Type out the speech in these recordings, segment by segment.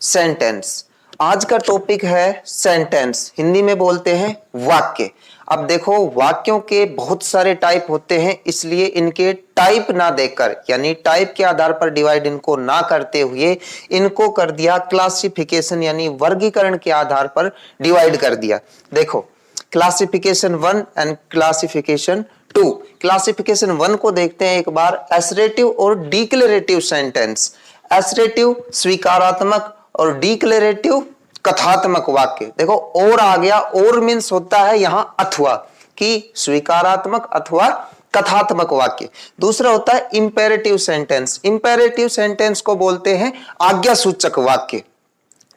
Sentence. आज का topic है सेंटेंस, हिंदी में बोलते हैं वाक्य। अब देखो, वाक्यों के बहुत सारे टाइप होते हैं, इसलिए इनके टाइप ना देकर, यानी टाइप के आधार पर डिवाइड इनको ना करते हुए इनको कर दिया क्लासिफिकेशन, यानी वर्गीकरण के आधार पर डिवाइड कर दिया। देखो, क्लासिफिकेशन 1 एंड क्लासिफिकेशन 2। क्लासिफिकेशन 1 को देखते हैं एक बार, एसरेटिव और डिक्लेरेटिव सेंटेंस। एसरेटिव स्वीकारात्मक और डिक्लेरेटिव कथात्मक वाक्य। देखो, और आ गया, और मीन्स होता है यहां अथवा, कि स्वीकारात्मक अथवा कथात्मक वाक्य। दूसरा होता है इंपेरेटिव सेंटेंस। इंपेरेटिव सेंटेंस को बोलते हैं आज्ञा सूचक वाक्य।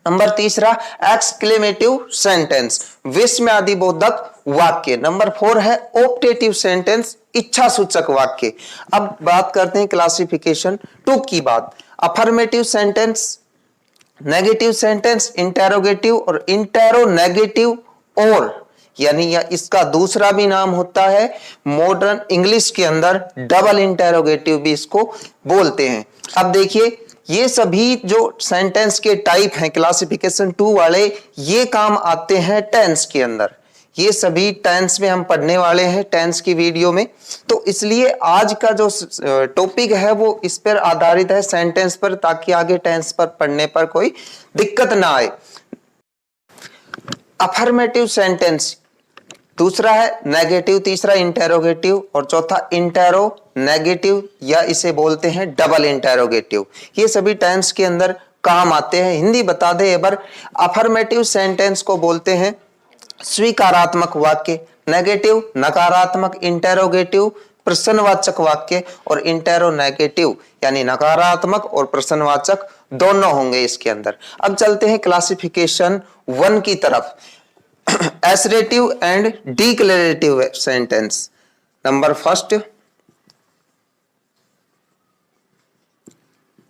नंबर तीसरा एक्सक्लेमेटिव सेंटेंस, विस्मयादिबोधक वाक्य। नंबर 4 है ऑप्टेटिव सेंटेंस, इच्छा सूचक वाक्य। अब बात करते हैं क्लासिफिकेशन 2 की बात। Affirmative sentence, negative sentence, interrogative और इंटेरोनेगेटिव, और यानी या इसका दूसरा भी नाम होता है मॉडर्न इंग्लिश के अंदर डबल इंटेरोगेटिव भी इसको बोलते हैं। अब देखिए, ये सभी जो सेंटेंस के टाइप हैं क्लासिफिकेशन 2 वाले, ये काम आते हैं टेंस के अंदर। ये सभी टेंस में हम पढ़ने वाले हैं टेंस की वीडियो में, तो इसलिए आज का जो टॉपिक है वो इस पर आधारित है, सेंटेंस पर, ताकि आगे टेंस पर पढ़ने पर कोई दिक्कत ना आए। अफर्मेटिव सेंटेंस, दूसरा है नेगेटिव, तीसरा इंटेरोगेटिव और चौथा इंटेरो नेगेटिव, या इसे बोलते हैं डबल इंटेरोगेटिव। ये सभी टेंस के अंदर काम आते हैं। हिंदी बता दे एक बार, अफर्मेटिव सेंटेंस को बोलते हैं स्वीकारात्मक वाक्य, नेगेटिव नकारात्मक, इंटेरोगेटिव प्रश्नवाचक वाक्य, और इंटेरोनेगेटिव यानी नकारात्मक और प्रश्नवाचक दोनों होंगे इसके अंदर। अब चलते हैं क्लासिफिकेशन 1 की तरफ, assertive and declarative sentence. Number first,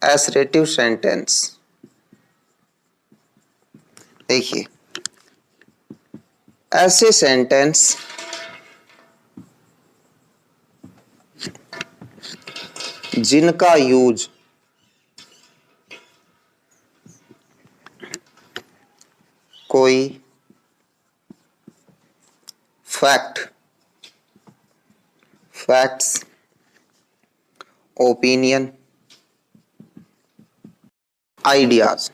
assertive sentence. देखिए, ऐसे सेंटेंस जिनका यूज कोई फैक्ट्स, ओपिनियन, आइडियाज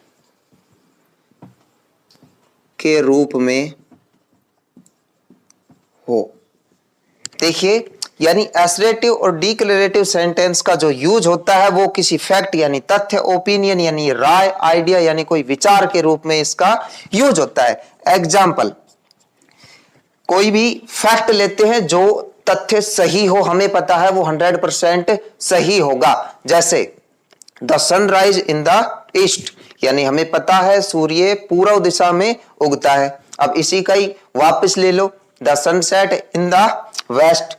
के रूप में हो। देखिए, यानी एसरेटिव और डिक्लेरेटिव सेंटेंस का जो यूज होता है वो किसी फैक्ट यानी तथ्य, ओपिनियन यानी राय, आइडिया यानी कोई विचार के रूप में इसका यूज होता है। एग्जाम्पल, कोई भी फैक्ट लेते हैं जो तथ्य सही हो, हमें पता है वो 100% सही होगा। जैसे the sunrise in the east, यानी हमें पता है सूर्य पूर्व दिशा में उगता है। अब इसी का ही वापस ले लो, the sunset in the west,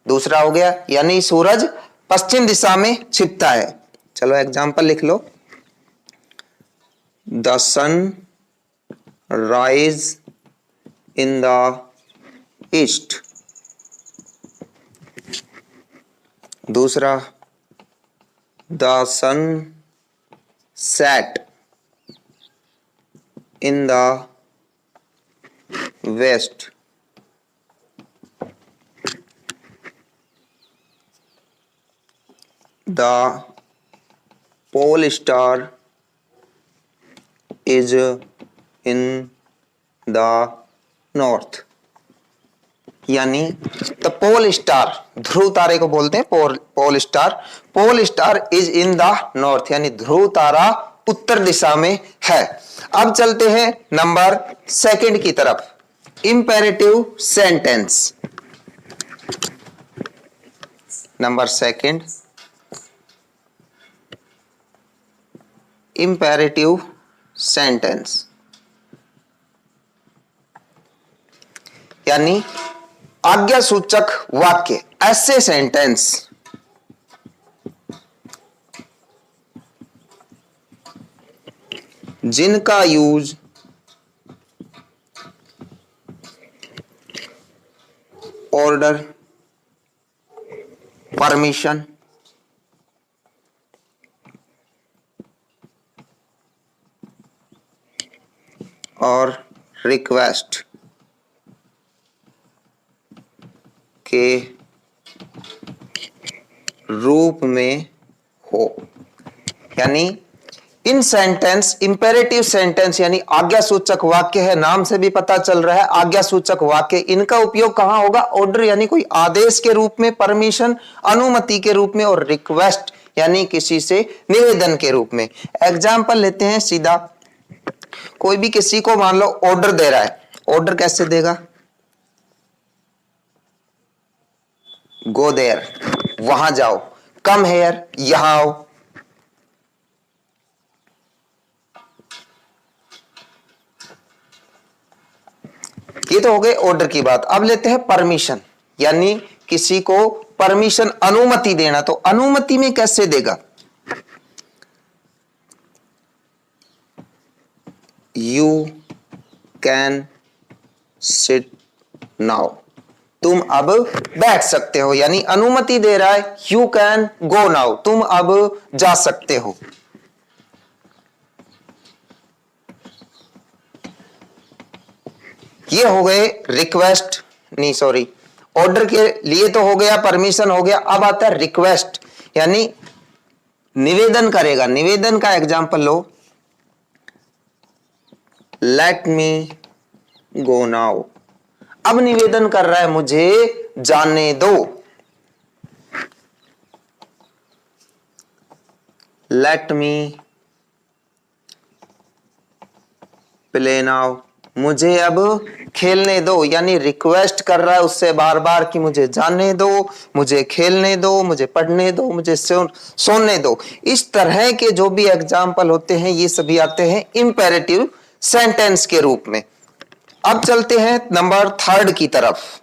दूसरा हो गया, यानी सूरज पश्चिम दिशा में छिपता है। चलो एग्जाम्पल लिख लो, the sun rise in the east, दूसरा the sun set in the west, the pole star is in the north, यानी द पोल स्टार, ध्रुव तारे को बोलते हैं pole star. Pole star is in the north, यानी ध्रुव तारा उत्तर दिशा में है। अब चलते हैं नंबर 2 की तरफ, imperative sentence. Number 2, imperative sentence, यानी आज्ञा सूचक वाक्य। ऐसे सेंटेंस जिनका यूज ऑर्डर, परमिशन, और रिक्वेस्ट के रूप में हो। यानी इन सेंटेंस इंपेरेटिव सेंटेंस यानी आज्ञा सूचक वाक्य है, नाम से भी पता चल रहा है आज्ञा सूचक वाक्य। इनका उपयोग कहां होगा? ऑर्डर यानी कोई आदेश के रूप में, परमिशन अनुमति के रूप में, और रिक्वेस्ट यानी किसी से निवेदन के रूप में। एग्जाम्पल लेते हैं सीधा। कोई भी किसी को मान लो ऑर्डर दे रहा है, ऑर्डर कैसे देगा? गो देयर, वहां जाओ। कम हेयर, यहां आओ। ये तो हो गए ऑर्डर की बात। अब लेते हैं परमिशन, यानी किसी को परमिशन अनुमति देना। तो अनुमति में कैसे देगा? यू कैन सिट नाउ, तुम अब बैठ सकते हो। यानी अनुमति दे रहा है, यू कैन गो नाउ, तुम अब जा सकते हो। ये हो गए रिक्वेस्ट, नहीं सॉरी, ऑर्डर के लिए तो हो गया, परमिशन हो गया। अब आता है रिक्वेस्ट, यानी निवेदन करेगा। निवेदन का एग्जांपल लो, लेट मी गो नाउ। अब निवेदन कर रहा है, मुझे जाने दो। लेट मी प्ले नाउ, मुझे अब खेलने दो। यानी रिक्वेस्ट कर रहा है उससे बार बार कि मुझे जाने दो, मुझे खेलने दो, मुझे पढ़ने दो, मुझे सोने दो। इस तरह के जो भी एग्जाम्पल होते हैं ये सभी आते हैं इंपेरेटिव सेंटेंस के रूप में। अब चलते हैं नंबर 3 की तरफ।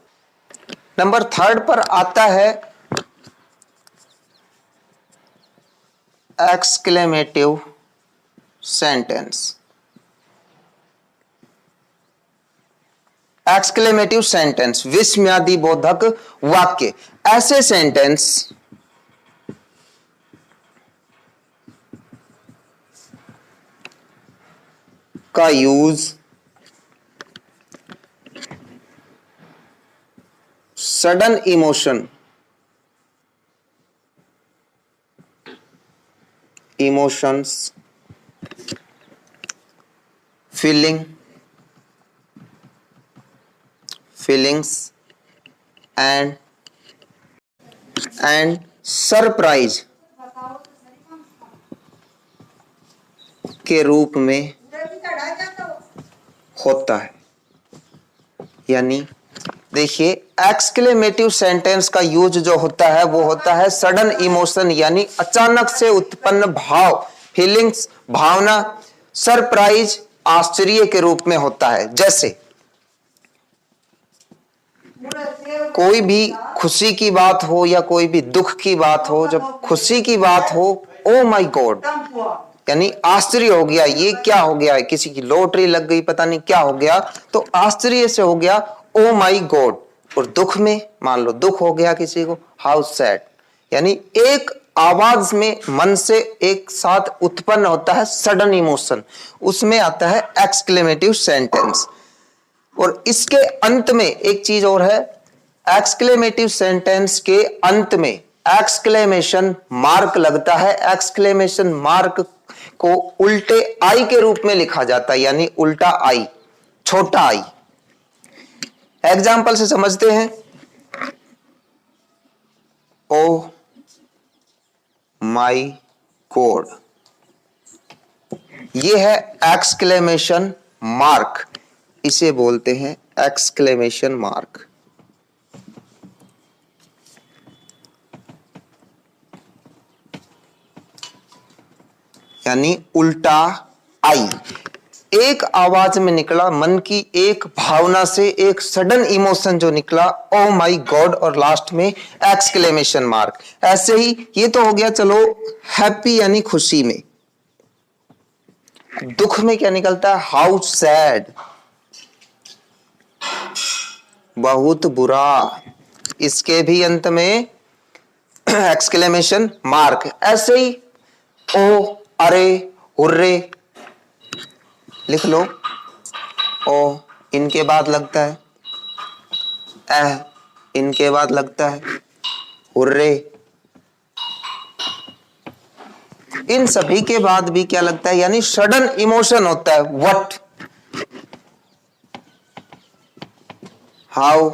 नंबर 3 पर आता है एक्सक्लेमेटिव सेंटेंस। एक्सक्लेमेटिव सेंटेंस, विस्मयादि बोधक वाक्य। ऐसे सेंटेंस का use sudden emotions, feelings and surprise के रूप में होता है। यानी देखिए, एक्सक्लेमेटिव सेंटेंस का यूज जो होता है वो होता है सडन इमोशन, यानी अचानक से उत्पन्न भाव, फीलिंग्स भावना, सरप्राइज आश्चर्य के रूप में होता है। जैसे कोई भी खुशी की बात हो या कोई भी दुख की बात हो, जब खुशी की बात हो, ओ माई गॉड, यानी आश्चर्य हो गया, ये क्या हो गया, किसी की लॉटरी लग गई, पता नहीं क्या हो गया, तो आश्चर्य से हो गया ओ माई गॉड। और दुख में मान लो दुख हो गया किसी को, हाउ सैड, यानी एक आवाज में मन से एक साथ उत्पन्न होता है सडन इमोशन, उसमें आता है एक्सक्लेमेटिव सेंटेंस। और इसके अंत में एक चीज और है, एक्सक्लेमेटिव सेंटेंस के अंत में एक्सक्लेमेशन मार्क लगता है। एक्सक्लेमेशन मार्क को उल्टे आई के रूप में लिखा जाता है, यानी उल्टा आई, छोटा आई। एग्जाम्पल से समझते हैं। ओ माई गॉड, ये है एक्सक्लेमेशन मार्क, इसे बोलते हैं एक्सक्लेमेशन मार्क। यानी उल्टा आई, एक आवाज में निकला, मन की एक भावना से एक सडन इमोशन जो निकला, ओ माई गॉड, और लास्ट में एक्सक्लेमेशन मार्क। ऐसे ही ये तो हो गया चलो हैप्पी यानी खुशी में। दुख में क्या निकलता है, हाउ सैड, बहुत बुरा, इसके भी अंत में एक्सक्लेमेशन मार्क। ऐसे ही ओ, अरे, हुर्रे लिख लो, ओ इनके बाद लगता है एह, इनके बाद लगता है हुर्रे, इन सभी के बाद भी क्या लगता है, यानी सडन इमोशन होता है व्हाट, हाउ।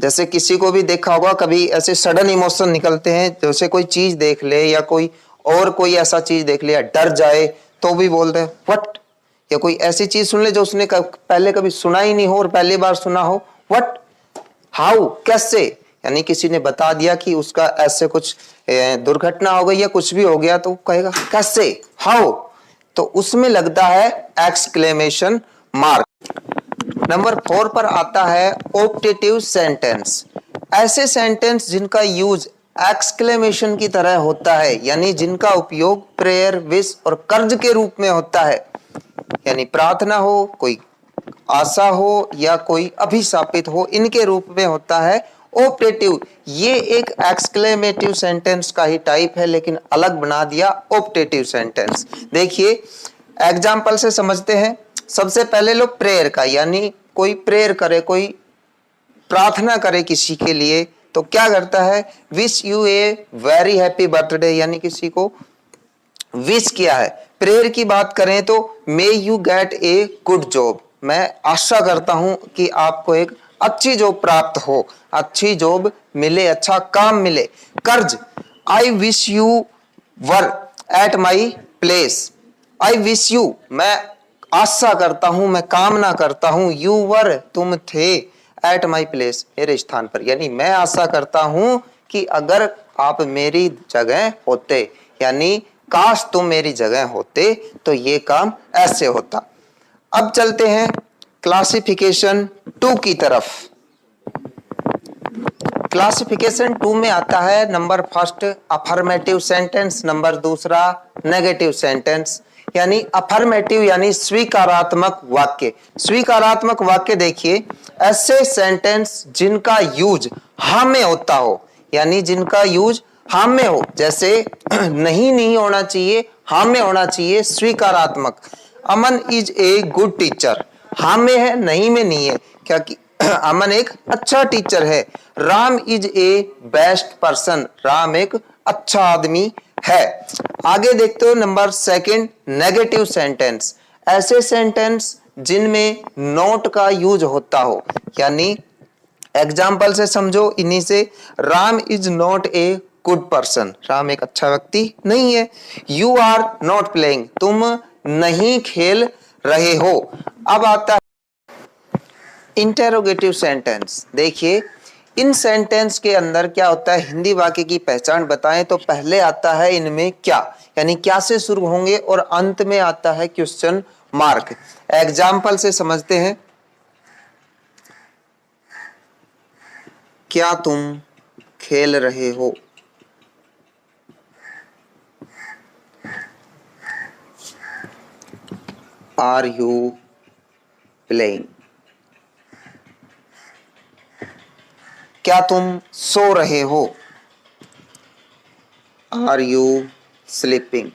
जैसे किसी को भी देखा होगा कभी ऐसे सडन इमोशन निकलते हैं, जैसे कोई चीज देख ले या कोई ऐसा चीज देख ले या डर जाए तो भी बोलते हैं व्हाट, या कोई ऐसी चीज सुन ले जो उसने पहले कभी सुना ही नहीं हो और पहली बार सुना हो व्हाट, हाउ कैसे, यानी किसी ने बता दिया कि उसका ऐसे कुछ दुर्घटना हो गई या कुछ भी हो गया तो कहेगा कैसे, हाउ, तो उसमें लगता है एक्सक्लेमेशन मार्क। नंबर 4 पर आता है ऑप्टेटिव सेंटेंस, ऐसे सेंटेंस जिनका यूज एक्सक्लेमेशन की तरह होता है, यानी जिनका उपयोग प्रेयर, विश और कर्ज के रूप में होता है, यानी प्रार्थना हो, कोई आशा हो या कोई अभिशापित हो, इनके रूप में होता है ऑप्टेटिव। ये एक एक्सक्लेमेटिव सेंटेंस का ही टाइप है लेकिन अलग बना दिया ऑप्टेटिव सेंटेंस। देखिए एग्जाम्पल से समझते हैं। सबसे पहले लो प्रेयर का, यानी कोई प्रेयर करे, कोई प्रार्थना करे किसी के लिए तो क्या करता है, wish U a very happy birthday, यानी किसी को विश किया है। प्रेयर की बात करें तो may you get a good job, मैं आशा करता हूं कि आपको एक अच्छी जॉब प्राप्त हो, अच्छी जॉब मिले, अच्छा काम मिले। कर्ज, I wish you were at my place, I wish you, मैं आशा करता हूं, मैं कामना करता हूं, यू वर, तुम थे, एट माई प्लेस, मेरे स्थान पर, यानी मैं आशा करता हूं कि अगर आप मेरी जगह होते, यानी काश तुम मेरी जगह होते तो ये काम ऐसे होता। अब चलते हैं क्लासिफिकेशन 2 की तरफ। क्लासिफिकेशन 2 में आता है number first affirmative sentence, number दूसरा नेगेटिव सेंटेंस। यानी अफर्मेटिव यानी स्वीकारात्मक वाक्य। स्वीकारात्मक वाक्य देखिए, ऐसे सेंटेंस जिनका यूज हाँ में होता हो, यानी जिनका यूज हाँ में हो, जैसे नहीं नहीं होना चाहिए, हाँ में होना चाहिए, स्वीकारात्मक। अमन इज ए गुड टीचर, हाँ में है, नहीं में नहीं है, क्या कि अमन एक अच्छा टीचर है। Ram is a best person, Ram एक अच्छा आदमी है। आगे देखते हो नंबर सेकंड नेगेटिव सेंटेंस, ऐसे सेंटेंस जिनमें नॉट का यूज होता हो, यानी एग्जाम्पल से समझो इन्हीं से, Ram is not a good person, Ram एक अच्छा व्यक्ति नहीं है। यू आर नॉट प्लेइंग, तुम नहीं खेल रहे हो। अब आता है इंटेरोगेटिव सेंटेंस। देखिए इन सेंटेंस के अंदर क्या होता है, हिंदी वाक्य की पहचान बताएं तो पहले आता है इनमें क्या, यानी क्या से शुरू होंगे, और अंत में आता है क्वेश्चन मार्क। एग्जाम्पल से समझते हैं। क्या तुम खेल रहे हो, आर यू प्लेइंग। क्या तुम सो रहे हो, आर यू स्लीपिंग।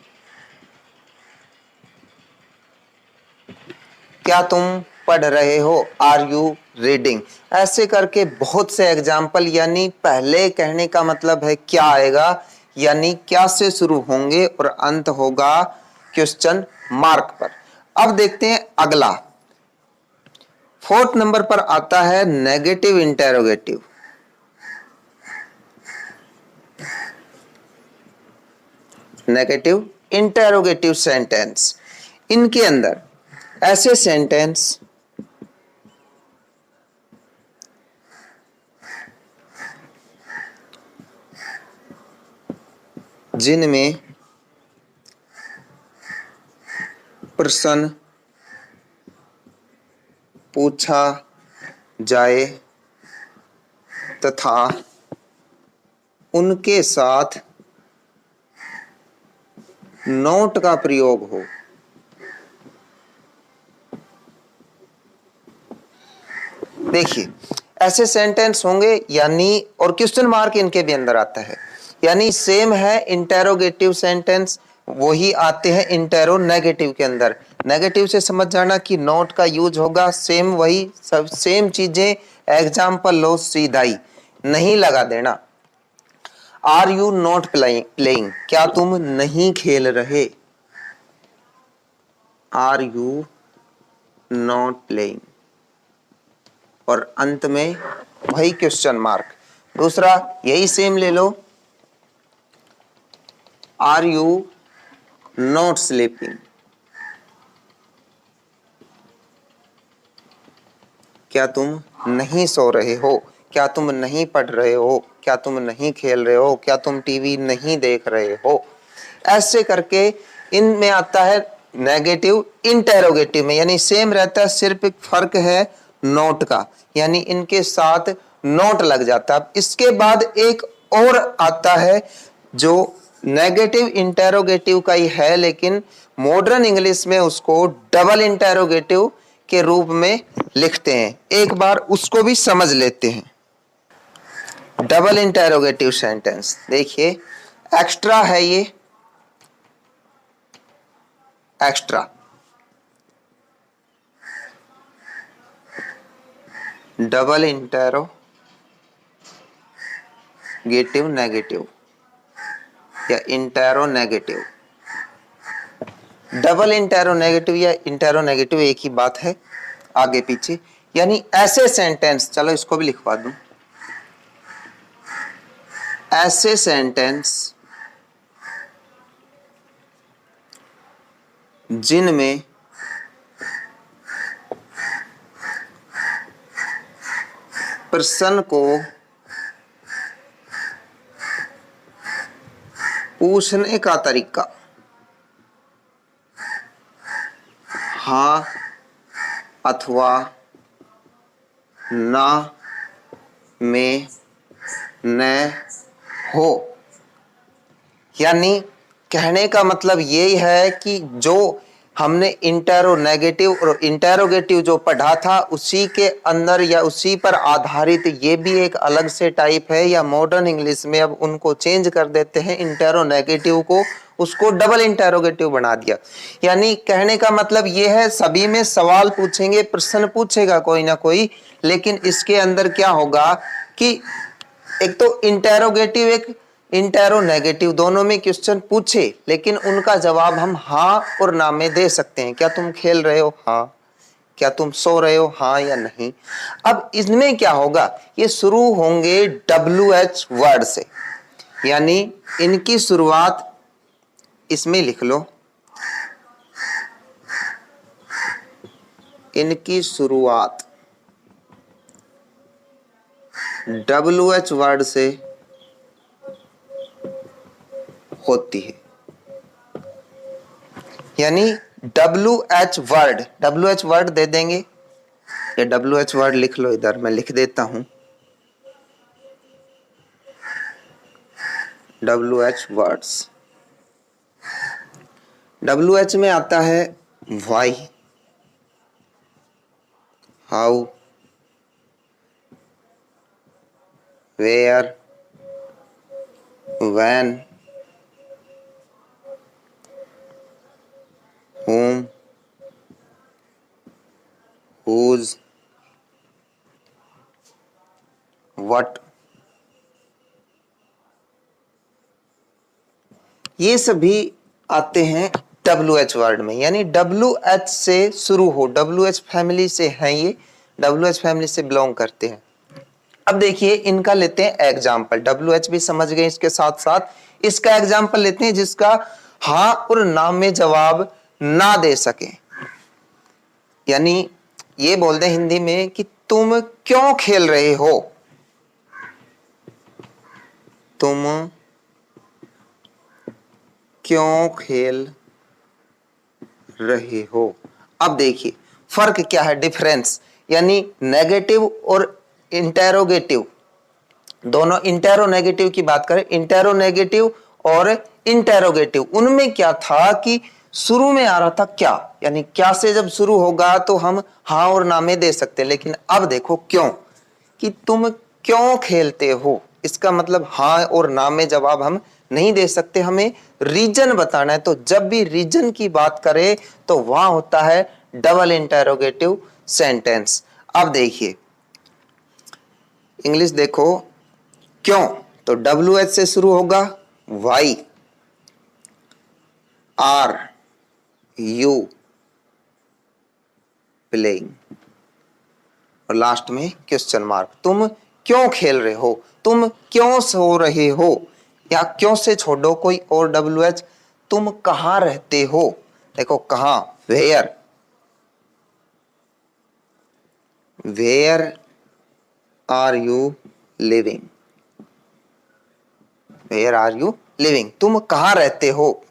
क्या तुम पढ़ रहे हो, आर यू रीडिंग। ऐसे करके बहुत से एग्जाम्पल, यानी पहले कहने का मतलब है क्या आएगा, यानी क्या से शुरू होंगे और अंत होगा क्वेश्चन मार्क पर। अब देखते हैं अगला, 4th नंबर पर आता है negative interrogative. Negative interrogative sentence, इनके अंदर ऐसे सेंटेंस जिनमें प्रश्न पूछा जाए तथा उनके साथ नोट का प्रयोग हो। देखिए ऐसे सेंटेंस होंगे, यानी और क्वेश्चन मार्क इनके भी अंदर आता है, यानी सेम है इंटेरोगेटिव सेंटेंस, वही आते हैं इंटेरोनेगेटिव के अंदर। नेगेटिव से समझ जाना कि नॉट का यूज होगा सेम, वही सब सेम चीजें, एग्जाम्पल लो सीधा ही, नहीं लगा देना। आर यू नॉट प्लेइंग, क्या तुम नहीं खेल रहे, आर यू नॉट प्लेइंग, और अंत में वही क्वेश्चन मार्क। दूसरा यही सेम ले लो, आर यू नॉट स्लीपिंग, क्या तुम नहीं सो रहे हो, क्या तुम नहीं पढ़ रहे हो, क्या तुम नहीं खेल रहे हो, क्या तुम टीवी नहीं देख रहे हो। ऐसे करके इनमें आता है नेगेटिव इंटेरोगेटिव में, यानी सेम रहता है, सिर्फ एक फर्क है नोट का, यानी इनके साथ नोट लग जाता है। इसके बाद एक और आता है जो नेगेटिव इंटेरोगेटिव का ही है, लेकिन मॉडर्न इंग्लिश में उसको डबल इंटेरोगेटिव के रूप में लिखते हैं। एक बार उसको भी समझ लेते हैं। डबल इंटेरोगेटिव सेंटेंस देखिए, एक्स्ट्रा है ये, एक्स्ट्रा, डबल इंटेरोगेटिव नेगेटिव या intero negative. Double intero negative या इंटेरो नेगेटिव एक ही बात है, आगे पीछे, यानी ऐसे सेंटेंस, चलो इसको भी लिखवा दूं, ऐसे सेंटेंस जिनमें प्रश्न को पूछने का तरीका हाँ अथवा ना में न हो, यानी कहने का मतलब यही है कि जो हमने इंटेरोनेगेटिव और इंटेरोगेटिव जो पढ़ा था उसी के अंदर या उसी पर आधारित ये भी एक अलग से टाइप है, या मॉडर्न इंग्लिश में अब उनको चेंज कर देते हैं, इंटेरोनेगेटिव को उसको डबल इंटेरोगेटिव बना दिया। यानी कहने का मतलब ये है सभी में सवाल पूछेंगे, प्रश्न पूछेगा कोई ना कोई, लेकिन इसके अंदर क्या होगा कि एक तो इंटेरोगेटिव एक इंटेरोनेगेटिव दोनों में क्वेश्चन पूछे, लेकिन उनका जवाब हम हाँ और ना में दे सकते हैं। क्या तुम खेल रहे हो, हाँ, क्या तुम सो रहे हो, हाँ या नहीं। अब इसमें क्या होगा, ये शुरू होंगे WH वर्ड से, यानी इनकी शुरुआत इसमें लिख लो, इनकी शुरुआत WH वर्ड से होती है, यानी WH वर्ड दे देंगे, ये WH वर्ड लिख लो, इधर मैं लिख देता हूं, WH वर्ड्स। WH में आता है why, how, where, when, whom, whose, what, ये सभी आते हैं WH वर्ड में, यानी WH से शुरू हो, WH फैमिली से हैं ये, WH फैमिली से बिलोंग करते हैं। अब देखिए इनका लेते हैं एग्जाम्पल, WH भी समझ गए, इसके साथ साथ इसका एग्जाम्पल लेते हैं जिसका हाँ और ना में जवाब ना दे सके, यानी ये बोल दे हिंदी में कि तुम क्यों खेल रहे हो, तुम क्यों खेल रहे हो। अब देखिए फर्क क्या है, डिफरेंस, यानी नेगेटिव और इंटेरोगेटिव दोनों, इंटेरोनेगेटिव की बात करें, इंटेरोनेगेटिव और इंटेरोगेटिव, उनमें क्या था कि शुरू में आ रहा था क्या, यानी क्या से जब शुरू होगा तो हम हाँ और ना में दे सकते, लेकिन अब देखो क्यों, कि तुम क्यों खेलते हो, इसका मतलब हाँ और ना में जवाब हम नहीं दे सकते, हमें रीजन बताना है। तो जब भी रीजन की बात करें तो वहां होता है डबल इंटरोगेटिव सेंटेंस। अब देखिए इंग्लिश देखो, क्यों, तो WH से शुरू होगा, वाई आर यू प्लेइंग, और लास्ट में क्वेश्चन मार्क। तुम क्यों खेल रहे हो, तुम क्यों सो रहे हो, या क्यों से छोड़ो कोई और WH, तुम कहां रहते हो, देखो कहां, where, where are you living, where are you living, तुम कहां रहते हो।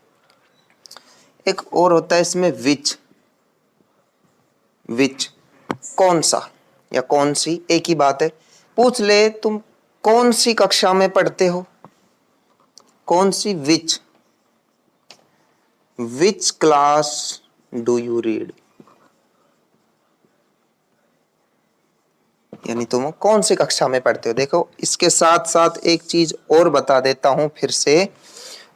एक और होता है इसमें विच, विच कौन सा या कौन सी, एक ही बात है। पूछ ले तुम कौन सी कक्षा में पढ़ते हो, कौन सी, which class do you read, यानी तुम कौन सी कक्षा में पढ़ते हो। देखो इसके साथ साथ एक चीज और बता देता हूं फिर से,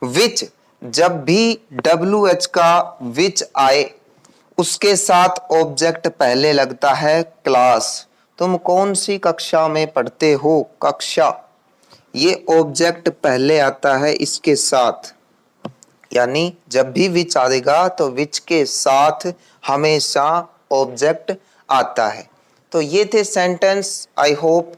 विच, जब भी WH का विच आए उसके साथ ऑब्जेक्ट पहले लगता है क्लास। तुम कौन सी कक्षा में पढ़ते हो, कक्षा, ये ऑब्जेक्ट पहले आता है इसके साथ, यानी जब भी विच आएगा तो विच के साथ हमेशा ऑब्जेक्ट आता है। तो ये थे सेंटेंस। I hope